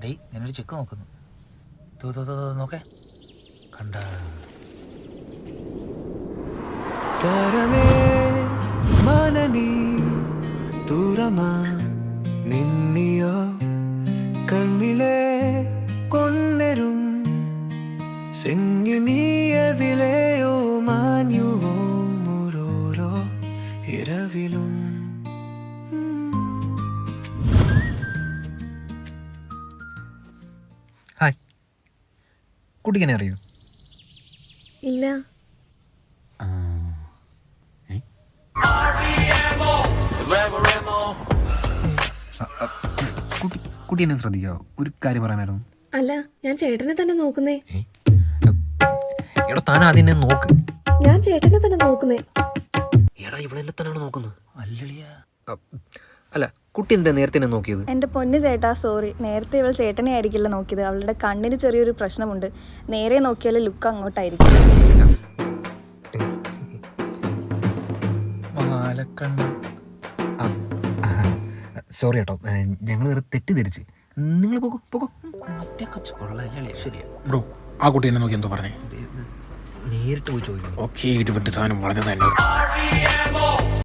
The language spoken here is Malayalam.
ഡേയ് ഞാനൊരു ചെക്ക് നോക്കുന്നു. നോക്കേ കണ്ട തരമേ മനനീ ദൂരമാ നിന്നിയോ കണ്ണിലെ കൊന്നരും സെങ്ങിനീയതിലെയോ മാഞ്ഞുവോ ഓരോരോ ഇരവിലും. ഹായ്, കുട്ടിക്കെന്നെ അറിയൂ? ഇല്ല. കുട്ടി എന്നെ ശ്രദ്ധിക്കാവോ? ഒരു കാര്യം പറയാനായിരുന്നു. അല്ല, ഞാൻ ചേട്ടനെ തന്നെ നോക്കുന്നേ. എടാ താൻ ആദ്യം എന്നെ നോക്ക്. ഞാൻ ചേട്ടനെ തന്നെ നോക്കുന്നേ. എടാ ഇവളെന്നെ തന്നെയാണ് നോക്കുന്നത്. അല്ലളിയ. അല്ല, കുട്ടി എന്തിനാ നേരത്തെ എന്നെ നോക്കിയത്? എൻ്റെ പൊന്ന് ചേട്ടാ, സോറി. നേരത്തെ ഇവൾ ചേട്ടനെ ആയിരിക്കില്ല നോക്കിയത്. അവളുടെ കണ്ണിന് ചെറിയൊരു പ്രശ്നമുണ്ട്. നേരെ നോക്കിയാൽ ലുക്ക് അങ്ങോട്ടായിരിക്കും. സോറി കേട്ടോ, ഞങ്ങൾ വേറെ തെറ്റിദ്ധരിച്ച്. നിങ്ങൾ പോകോ. മറ്റേ കൊച്ചു കൊള്ളാല്ലേ. ശരിയാ ബ്രോ, ആ കുട്ടി എന്നെ നോക്കി എന്തോ പറഞ്ഞേ? നേരിട്ട് പോയി ചോദിക്കുന്നു. ഓക്കെ, ഇടിവിട്ട് സാധനം വളരെ തന്നെ.